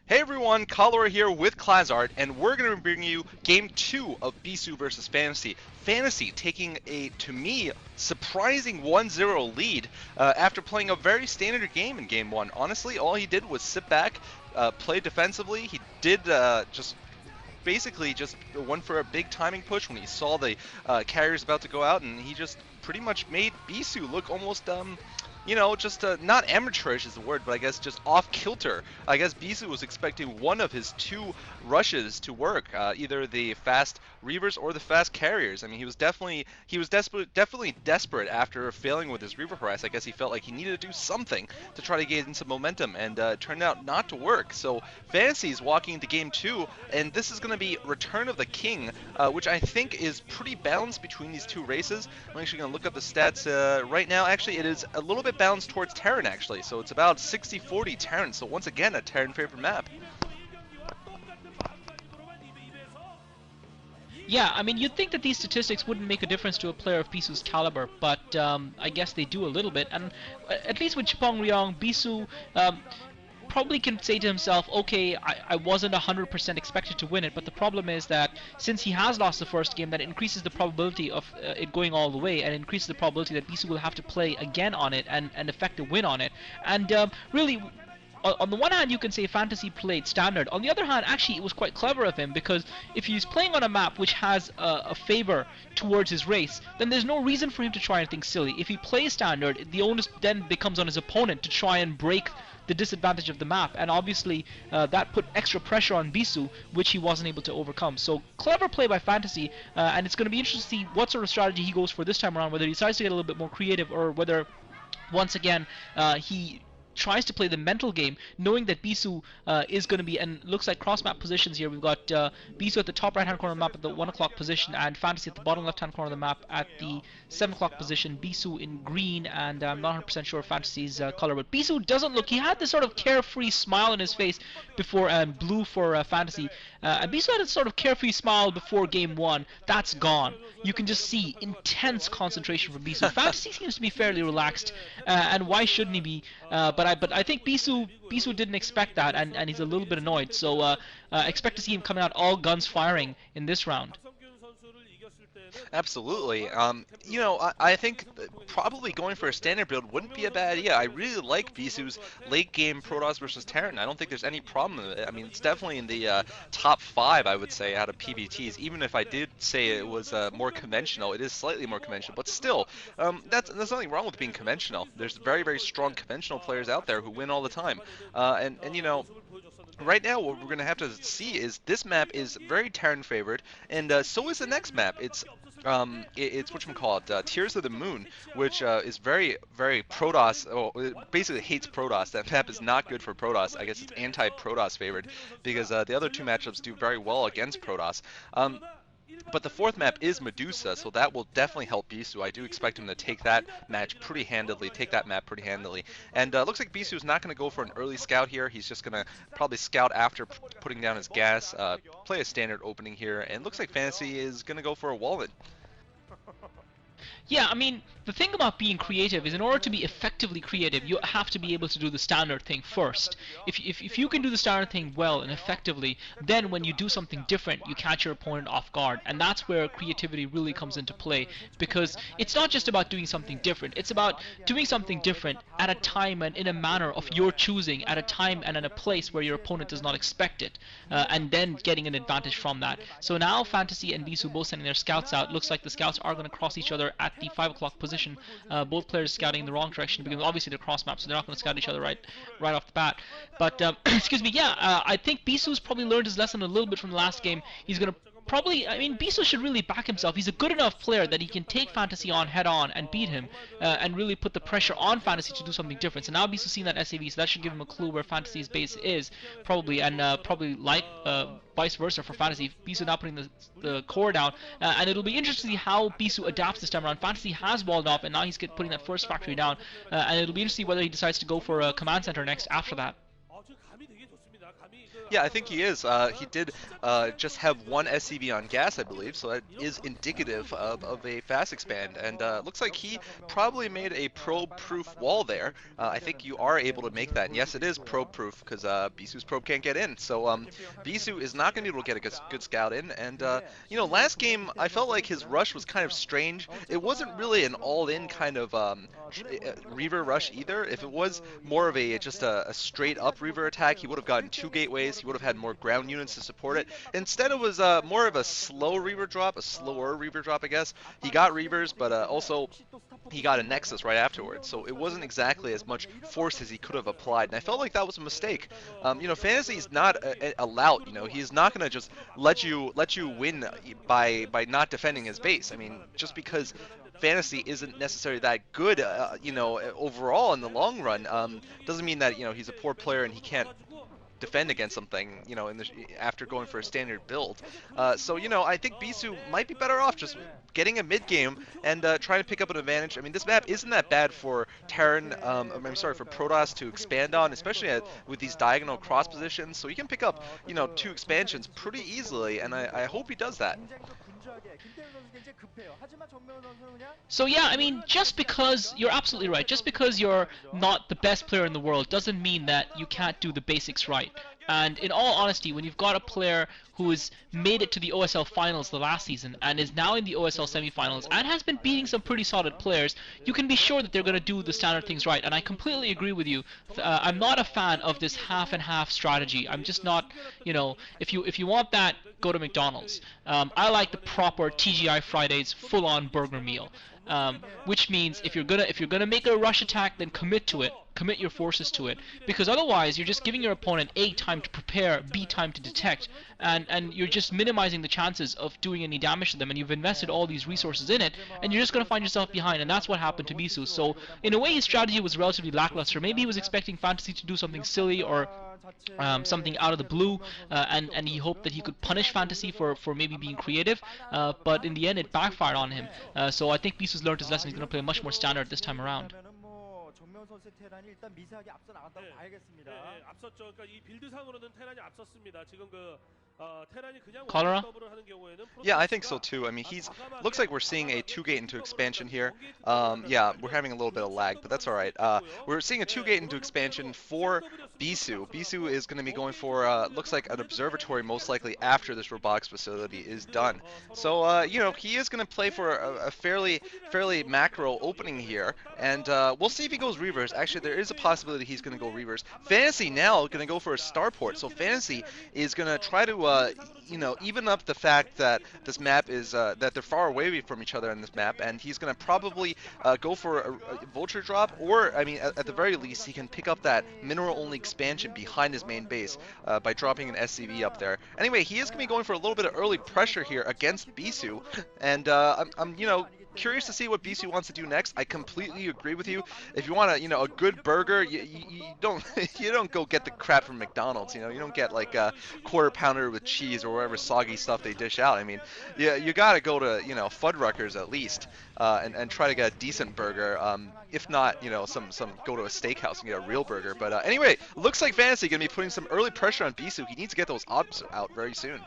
Hey everyone, Cholera here with Klazart, and we're going to bring you Game 2 of Bisu versus Fantasy. Fantasy taking a, to me, surprising 1-0 lead after playing a very standard game in Game 1. Honestly, all he did was sit back, play defensively. He did just basically just went for a big timing push when he saw the carriers about to go out, and he just pretty much made Bisu look almost just not amateurish is the word, but I guess just off kilter. I guess Bisu was expecting one of his two rushes to work, either the fast reavers or the fast carriers. I mean, definitely desperate after failing with his reaver harass. I guess he felt like he needed to do something to try to gain some momentum, and it turned out not to work. So Fantasy's walking into game two, and this is going to be Return of the King, which I think is pretty balanced between these two races. I'm actually going to look up the stats right now. Actually, it is a little bit balanced towards Terran, actually. So it's about 60-40 Terran. So once again, a Terran favorite map. Yeah, I mean, you'd think that these statistics wouldn't make a difference to a player of Bisu's caliber, but I guess they do a little bit. And at least with Chipong Ryong, Bisu probably can say to himself, okay, I wasn't 100% expected to win it, but the problem is that since he has lost the first game, that increases the probability of it going all the way, and increases the probability that Bisu will have to play again on it and effect a win on it. And really, on the one hand, you can say Fantasy played standard. On the other hand, actually, it was quite clever of him, because if he's playing on a map which has a favor towards his race, then there's no reason for him to try anything silly. If he plays standard, the onus then becomes on his opponent to try and break the disadvantage of the map, and obviously that put extra pressure on Bisu, which he wasn't able to overcome. So clever play by Fantasy, and it's going to be interesting to see what sort of strategy he goes for this time around, whether he decides to get a little bit more creative, or whether once again he tries to play the mental game, knowing that Bisu is going to be, and looks like cross-map positions here. We've got Bisu at the top right-hand corner of the map at the 1 o'clock position, and Fantasy at the bottom left-hand corner of the map at the 7 o'clock position. Bisu in green, and I'm not 100% sure Fantasy's color, but Bisu doesn't look, he had this sort of carefree smile on his face before, blue for Fantasy, and Bisu had a sort of carefree smile before game 1. That's gone. You can just see intense concentration from Bisu. Fantasy seems to be fairly relaxed, and why shouldn't he be? But I think Bisu didn't expect that, and he's a little bit annoyed. So expect to see him coming out all guns firing in this round. Absolutely. I think probably going for a standard build wouldn't be a bad idea. I really like Bisu's late game Protoss versus Terran. I don't think there's any problem with it. I mean, it's definitely in the top 5, I would say, out of PBTs. Even if I did say it was more conventional, it is slightly more conventional. But still, there's nothing wrong with being conventional. There's very, very strong conventional players out there who win all the time. Right now, what we're going to have to see is this map is very Terran favored, and so is the next map. It's whatchamacallit, Tears of the Moon, which is very, very Protoss. Oh, it basically hates Protoss. That map is not good for Protoss. I guess it's anti-Protoss favored because the other two matchups do very well against Protoss. But the fourth map is Medusa, so that will definitely help Bisu. I do expect him to take that match pretty handily, take that map pretty handily. And looks like Bisu is not going to go for an early scout here. He's just going to probably scout after putting down his gas, play a standard opening here, and looks like Fantasy is going to go for a wallet. Yeah, I mean, the thing about being creative is in order to be effectively creative, you have to be able to do the standard thing first. If you can do the standard thing well and effectively, then when you do something different, you catch your opponent off guard. And that's where creativity really comes into play, because it's not just about doing something different. It's about doing something different at a time and in a manner of your choosing, at a time and in a place where your opponent does not expect it, and then getting an advantage from that. So now Fantasy and Bisu both sending their scouts out. Looks like the scouts are going to cross each other at the 5 o'clock position. Both players scouting in the wrong direction, because obviously they're cross maps, so they're not going to scout each other right off the bat. But excuse me, yeah, I think Bisu's probably learned his lesson a little bit from the last game. He's going to probably, I mean, Bisu should really back himself. He's a good enough player that he can take Fantasy on head on and beat him, and really put the pressure on Fantasy to do something different. So now Bisu's seen that SAV, so that should give him a clue where Fantasy's base is, probably, and probably like vice versa for Fantasy. Bisu now putting the core down, and it'll be interesting to see how Bisu adapts this time around. Fantasy has walled off, and now he's putting that first factory down, and it'll be interesting whether he decides to go for a command center next after that. Yeah, I think he is. He did just have one SCV on gas, I believe, so that is indicative of a fast expand. And looks like he probably made a probe-proof wall there. I think you are able to make that. And yes, it is probe-proof because Bisu's probe can't get in. So Bisu is not going to be able to get a good scout in. And last game I felt like his rush was kind of strange. It wasn't really an all-in kind of Reaver rush either. If it was more of just a straight-up Reaver attack, he would have gotten 2 gateways. He would have had more ground units to support it. Instead, it was more of a slow Reaver drop, a slower Reaver drop, I guess. He got Reavers, but also he got a Nexus right afterwards, so it wasn't exactly as much force as he could have applied, and I felt like that was a mistake. Fantasy is not a lout. He's not going to just let you win by not defending his base. I mean, just because Fantasy isn't necessarily that good, overall in the long run, doesn't mean that he's a poor player and he can't defend against something, after going for a standard build. So I think Bisu might be better off just getting a mid game and trying to pick up an advantage. I mean, this map isn't that bad for Terran, for Protoss to expand on, especially with these diagonal cross positions. So he can pick up, 2 expansions pretty easily, and I hope he does that. So yeah, I mean, just because you're absolutely right, just because you're not the best player in the world doesn't mean that you can't do the basics right. And in all honesty, when you've got a player who has made it to the OSL finals the last season and is now in the OSL semifinals and has been beating some pretty solid players, you can be sure that they're going to do the standard things right. And I completely agree with you. I'm not a fan of this half and half strategy. I'm just not, if you want that, go to McDonald's. I like the proper TGI Fridays full-on burger meal. Which means if you're gonna make a rush attack, then commit to it, commit your forces to it, because otherwise you're just giving your opponent A, time to prepare, B, time to detect, and you're just minimizing the chances of doing any damage to them, and you've invested all these resources in it, and you're just gonna find yourself behind, and that's what happened to Bisu. So in a way, his strategy was relatively lackluster. Maybe he was expecting Fantasy to do something silly or something out of the blue, and he hoped that he could punish Fantasy for maybe being creative, but in the end it backfired on him. So I think Bisu's learned his lesson. He's going to play much more standard this time around. Cholera? Yeah, I think so too. I mean, looks like we're seeing a 2-gate into expansion here. Yeah, we're having a little bit of lag, but that's all right. We're seeing a 2-gate into expansion for Bisu. Bisu is going to be going for, looks like an observatory most likely after this robotics facility is done. So, he is going to play for a fairly macro opening here, and we'll see if he goes Reavers. Actually, there is a possibility he's going to go Reavers. Fantasy now going to go for a starport, so Fantasy is going to try to even up the fact that this map is that they're far away from each other in this map, and he's going to probably go for a vulture drop, or I mean, at the very least, he can pick up that mineral-only expansion behind his main base by dropping an SCV up there. Anyway, he is going to be going for a little bit of early pressure here against Bisu, and I'm curious to see what Bisu wants to do next. I completely agree with you. If you want a good burger, you don't you don't go get the crap from McDonald's. You don't get like a quarter pounder with cheese or whatever soggy stuff they dish out. I mean, you gotta go to Fuddruckers at least and try to get a decent burger. If not, some go to a steakhouse and get a real burger. But anyway, looks like Fantasy gonna be putting some early pressure on Bisu. He needs to get those ops out very soon.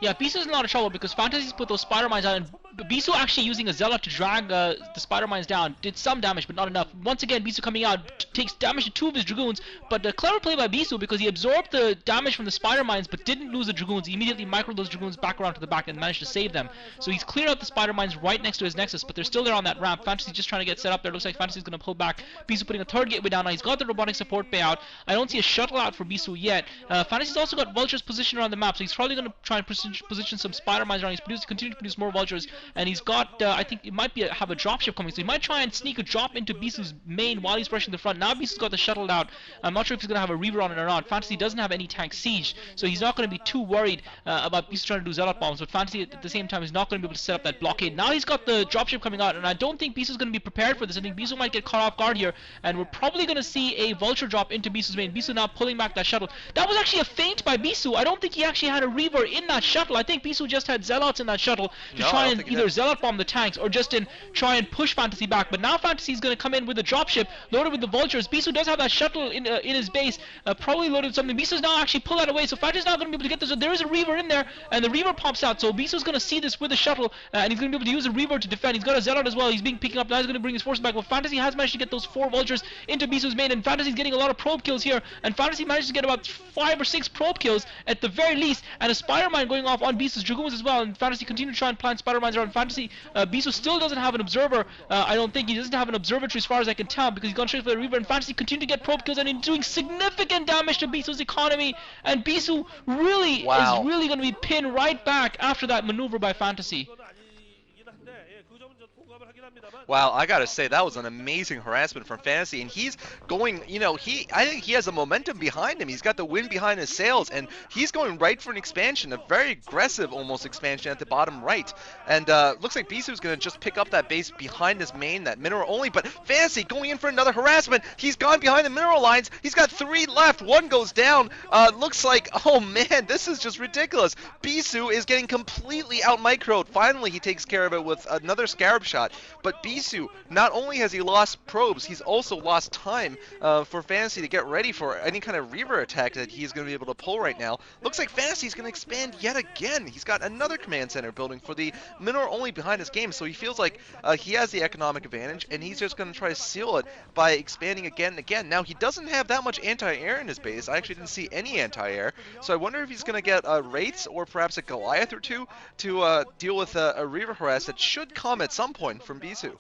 Yeah, Bisu is in a lot of trouble because Fantasy's put those spider mines out, and Bisu actually using a Zealot to drag the spider mines down did some damage, but not enough. Once again, Bisu coming out takes damage to 2 of his Dragoons, but a clever play by Bisu because he absorbed the damage from the spider mines but didn't lose the Dragoons. He immediately microed those Dragoons back around to the back and managed to save them. So he's cleared out the spider mines right next to his Nexus, but they're still there on that ramp. Fantasy's just trying to get set up there. Looks like Fantasy's going to pull back. Bisu putting a 3rd gateway down. Now he's got the robotic support bay out. I don't see a shuttle out for Bisu yet. Fantasy's also got vultures positioned around the map, so he's probably going to try and position some spider mines around. He's continuing to produce more vultures, and he's got I think it might have a dropship coming, so he might try and sneak a drop into Bisu's main while he's rushing the front. Now Bisu's got the shuttle out. I'm not sure if he's going to have a Reaver on it or not. Fantasy doesn't have any tank siege, so he's not going to be too worried about Bisu trying to do Zealot bombs, but Fantasy at the same time is not going to be able to set up that blockade. Now he's got the dropship coming out, and I don't think Bisu's going to be prepared for this. I think Bisu might get caught off guard here, and we're probably going to see a vulture drop into Bisu's main. Bisu now pulling back that shuttle. That was actually a feint by Bisu. I don't think he actually had a Reaver in that shuttle. I think Bisu just had Zealots in that shuttle to No, I try don't and think he either did. Zealot bomb the tanks or just try and push Fantasy back. But now Fantasy is going to come in with a dropship loaded with the vultures. Bisu does have that shuttle in his base, probably loaded with something. Bisu's now actually pull that away, so Fantasy's not going to be able to get this. There is a Reaver in there, and the Reaver pops out. So Bisu's going to see this with the shuttle, and he's going to be able to use a Reaver to defend. He's got a Zealot as well. He's being picking up. Now he's going to bring his forces back. Well, Fantasy has managed to get those 4 vultures into Bisu's main, and Fantasy's getting a lot of probe kills here. And Fantasy managed to get about 5 or 6 probe kills at the very least, and a Spider Mine going off on Bisu's Dragoons as well. And Fantasy continue to try and plant Spider Mines around Fantasy. Bisu still doesn't have an observer. I don't think he doesn't have an observatory as far as I can tell, because he's gone straight for the Reaver. And Fantasy continue to get probe kills and he's doing significant damage to Bisu's economy. And Bisu really Wow. is really going to be pinned right back after that maneuver by Fantasy. Wow, I gotta say, that was an amazing harassment from Fantasy, and he's going, you know, I think he has a momentum behind him. He's got the wind behind his sails, and he's going right for an expansion, a very aggressive almost expansion at the bottom right. And looks like Bisu's gonna just pick up that base behind his main, that mineral only, but Fantasy going in for another harassment. He's gone behind the mineral lines. He's got 3 left. 1 goes down. Looks like, oh man, this is just ridiculous. Bisu is getting completely out-microed. Finally, he takes care of it with another Scarab shot. But Bisu, not only has he lost probes, he's also lost time for Fantasy to get ready for any kind of Reaver attack that he's going to be able to pull right now. Looks like Fantasy's going to expand yet again. He's got another command center building for the mineral only behind his game, so he feels like he has the economic advantage, and he's just going to try to seal it by expanding again and again. Now, he doesn't have that much anti-air in his base. I actually didn't see any anti-air, so I wonder if he's going to get Wraiths or perhaps a Goliath or two to deal with a Reaver harass that should come at some point from Bisu.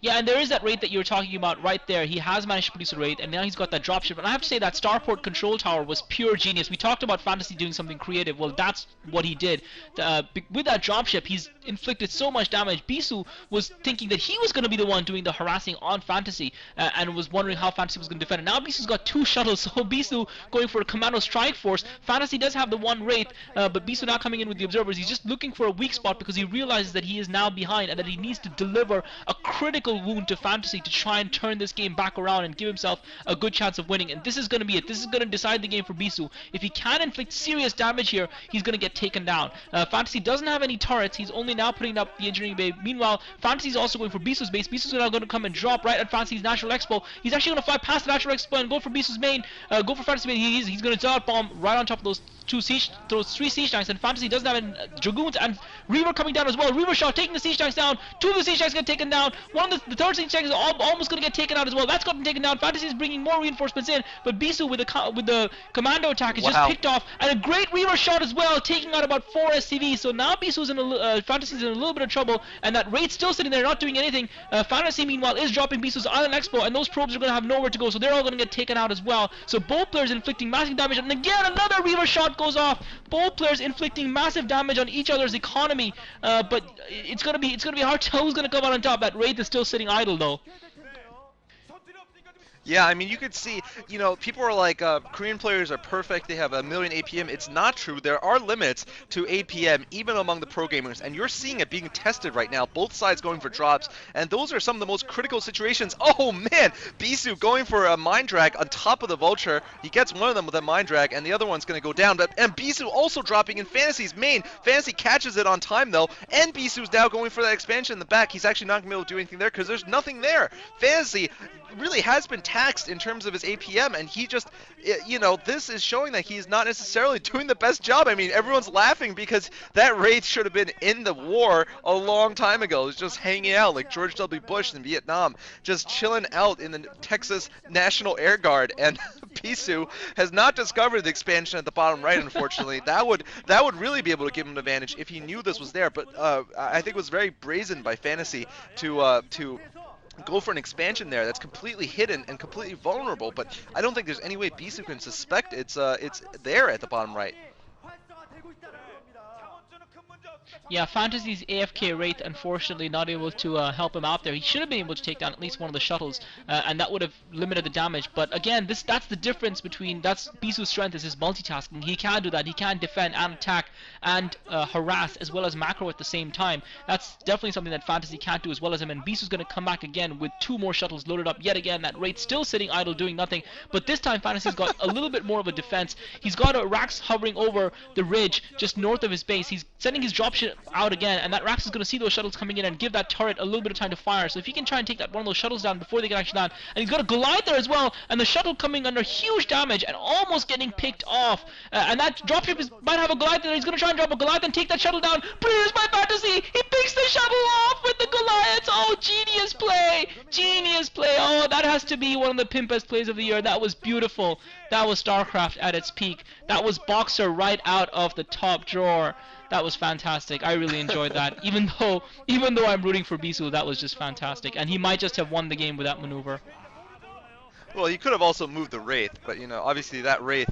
Yeah, and there is that Wraith that you were talking about right there. He has managed to produce a Wraith, and now he's got that dropship. And I have to say that Starport Control Tower was pure genius. We talked about Fantasy doing something creative. Well, that's what he did. With that dropship, he's inflicted so much damage. Bisu was thinking that he was going to be the one doing the harassing on Fantasy, and was wondering how Fantasy was going to defend it. Now Bisu's got 2 shuttles, so Bisu going for a Commando Strike Force. Fantasy does have the 1 Wraith, but Bisu now coming in with the Observers. He's just looking for a weak spot because he realizes that he is now behind and that he needs to deliver a critical wound to Fantasy to try and turn this game back around and give himself a good chance of winning. And this is going to be it. This is going to decide the game for Bisu. If he can inflict serious damage here, he's going to get taken down. Fantasy doesn't have any turrets. He's only now putting up the engineering bay. Meanwhile, Fantasy's also going for Bisu's base. Bisu's now going to come and drop right at Fantasy's Natural Expo. He's actually going to fly past the Natural Expo and go for Bisu's main. Go for Fantasy's main. He's going to Zealot bomb right on top of those 3 siege tanks, and Fantasy doesn't have any Dragoons, and Reaver coming down as well. Reaver shot taking the siege tanks down. 2 of the siege tanks get taken down. One of the third siege tank is almost going to get taken out as well. That's gotten taken down. Fantasy is bringing more reinforcements in, but Bisu with the commando attack is just picked off, and a great Reaver shot as well, taking out about 4 SCVs. So now Bisu's in Fantasy's in a little bit of trouble, and that Wraith's still sitting there not doing anything. Fantasy meanwhile is dropping Bisu's Island Expo, and those probes are going to have nowhere to go, so they're all going to get taken out as well. So both players inflicting massive damage, and again another Reaver shot goes off. Both players inflicting massive damage on each other's economy, but it's gonna be hard to tell who's gonna come out on top. That Wraith is still sitting idle though. Yeah, I mean, you could see, you know, people are like, Korean players are perfect, they have a million APM. It's not true. There are limits to APM, even among the pro gamers, and you're seeing it being tested right now, both sides going for drops, and those are some of the most critical situations. Oh, man! Bisu going for a Mind Drag on top of the Vulture. He gets one of them with a Mind Drag, and the other one's going to go down, and Bisu also dropping in Fantasy's main. Fantasy catches it on time, though, and Bisu's now going for that expansion in the back. He's actually not going to be able to do anything there, because there's nothing there. Fantasy really has been taxed in terms of his APM, and he just, you know, this is showing that he's not necessarily doing the best job. I mean, everyone's laughing because that Wraith should have been in the war a long time ago. It was just hanging out like George W. Bush in Vietnam, just chilling out in the Texas National Air Guard, and Bisu has not discovered the expansion at the bottom right, unfortunately. That would really be able to give him an advantage if he knew this was there, but I think it was very brazen by Fantasy to go for an expansion there that's completely hidden and completely vulnerable, but I don't think there's any way Bisu can suspect it's there at the bottom right. Yeah, Fantasy's AFK Wraith unfortunately not able to help him out there. He should have been able to take down at least one of the shuttles, and that would have limited the damage. But again, that's the difference between that's Bisu's strength is his multitasking. He can do that. He can defend and attack and harass as well as macro at the same time. That's definitely something that Fantasy can't do as well as him. And Bisu's going to come back again with 2 more shuttles loaded up yet again. That Wraith still sitting idle doing nothing. But this time Fantasy's got a little bit more of a defense. He's got a Rax hovering over the ridge just north of his base. He's sending his dropship out again, and that Rax is going to see those shuttles coming in and give that turret a little bit of time to fire. So if he can try and take that one of those shuttles down before they can actually land, and he's got a Goliath there as well, and the shuttle coming under huge damage and almost getting picked off. And that dropship might have a Goliath there. He's going to try and drop a Goliath and take that shuttle down. But here's my Fantasy. He picks the shuttle off with the Goliaths. Oh, genius play. Genius play. Oh, that has to be one of the pimpest plays of the year. That was beautiful. That was StarCraft at its peak. That was Boxer right out of the top drawer. That was fantastic. I really enjoyed that. Even though I'm rooting for Bisu, that was just fantastic. And he might just have won the game with that maneuver. Well, he could have also moved the Wraith, but obviously that Wraith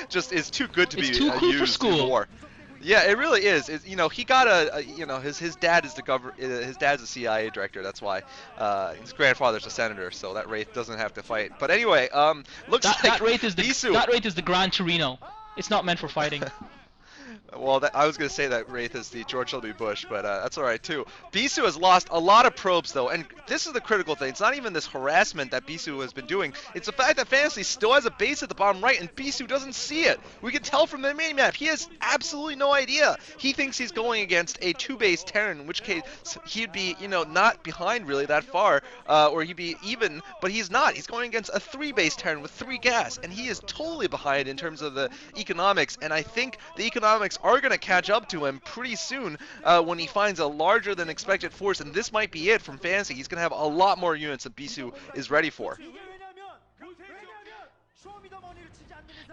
just is too good to It's be too cool for used in school. war. Yeah, it really is. He got his dad is his dad's a CIA director. That's why his grandfather's a senator, so that Wraith doesn't have to fight. But anyway, looks like That Wraith is Bisu. that Wraith is the Gran Torino. It's not meant for fighting. Well, I was going to say that Wraith is the George W. Bush, but that's alright too. Bisu has lost a lot of probes though, and this is the critical thing. It's not even this harassment that Bisu has been doing. It's the fact that Fantasy still has a base at the bottom right, and Bisu doesn't see it. We can tell from the mini-map. He has absolutely no idea. He thinks he's going against a 2-base Terran, in which case he'd be, not behind really that far, or he'd be even, but he's not. He's going against a 3-base Terran with 3 gas, and he is totally behind in terms of the economics, and I think the economics are going to catch up to him pretty soon when he finds a larger than expected force, and this might be it from Fantasy. He's going to have a lot more units than Bisu is ready for.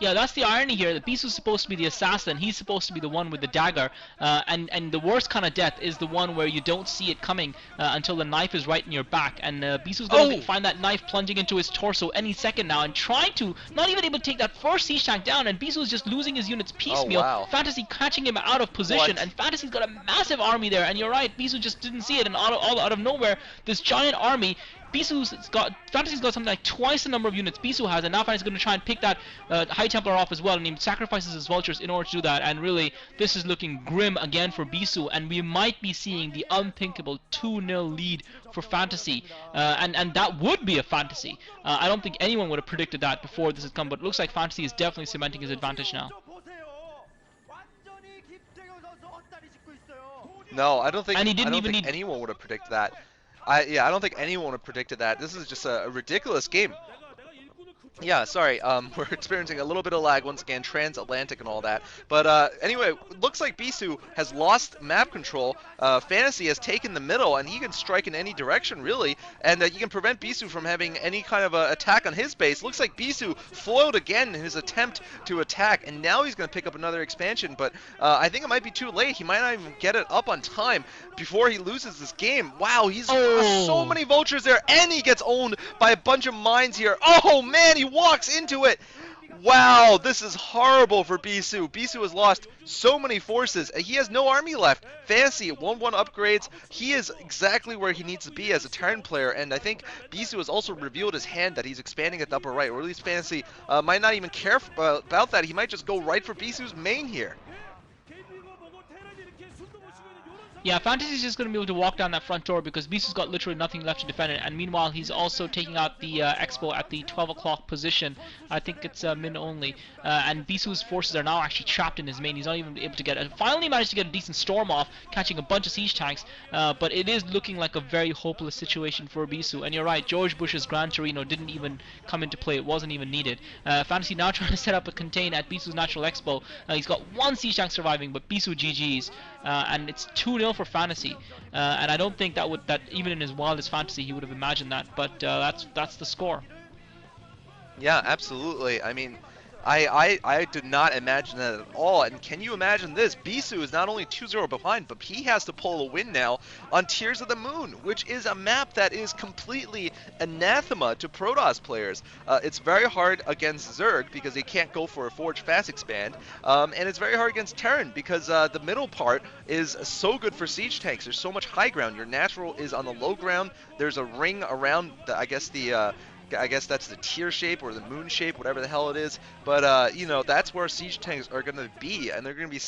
Yeah, that's the irony here. That Bisu's supposed to be the assassin. He's supposed to be the one with the dagger. And the worst kind of death is the one where you don't see it coming until the knife is right in your back. And Bisu's going to find that knife plunging into his torso any second now and trying to, not even able to take that first siege tank down. And Bisu's just losing his units piecemeal. Oh, wow. Fantasy catching him out of position. What? And Fantasy's got a massive army there. And you're right, Bisu just didn't see it. And all out of nowhere, this giant army. Fantasy's got something like twice the number of units Bisu has, and now Fantasy's going to try and pick that High Templar off as well, and he sacrifices his vultures in order to do that. And really, this is looking grim again for Bisu, and we might be seeing the unthinkable 2-0 lead for Fantasy, and that would be a Fantasy. I don't think anyone would have predicted that before this had come, but it looks like Fantasy is definitely cementing his advantage now. No, I don't think. And he didn't I don't even think need. anyone would have predicted that. I don't think anyone would have predicted that. This is just a ridiculous game. Yeah, sorry, we're experiencing a little bit of lag once again, transatlantic and all that. But anyway, looks like Bisu has lost map control. Fantasy has taken the middle, and he can strike in any direction, really. And he can prevent Bisu from having any kind of attack on his base. Looks like Bisu foiled again in his attempt to attack, and now he's going to pick up another expansion. But I think it might be too late. He might not even get it up on time before he loses this game. Wow, he's lost so many vultures there, and he gets owned by a bunch of mines here. Oh, man, he walks into it. Wow, this is horrible for Bisu. Bisu has lost so many forces, and he has no army left. Fantasy 1-1 upgrades. He is exactly where he needs to be as a Terran player, and I think Bisu has also revealed his hand that he's expanding at the upper right, or at least Fantasy might not even care about that. He might just go right for Bisu's main here. Yeah, Fantasy's just going to be able to walk down that front door because Bisu's got literally nothing left to defend it, and meanwhile he's also taking out the Expo at the 12 o'clock position. I think it's min only, and Bisu's forces are now actually trapped in his main. He's not even able to get it. Finally managed to get a decent storm off, catching a bunch of siege tanks, but it is looking like a very hopeless situation for Bisu. And you're right, George Bush's Gran Torino didn't even come into play. It wasn't even needed. Fantasy now trying to set up a contain at Bisu's natural Expo. He's got one siege tank surviving, but Bisu GG's, and it's 2-0 for Fantasy, and I don't think that even in his wildest fantasy he would have imagined that, but that's the score. Yeah, absolutely. I mean, I did not imagine that at all. And can you imagine this? Bisu is not only 2-0 behind, but he has to pull a win now on Tears of the Moon, which is a map that is completely anathema to Protoss players. It's very hard against Zerg because they can't go for a Forge Fast Expand, and it's very hard against Terran because the middle part is so good for siege tanks. There's so much high ground. Your natural is on the low ground. There's a ring around, I guess that's the tier shape or the moon shape, whatever the hell it is. But, you know, that's where siege tanks are going to be, and they're going to be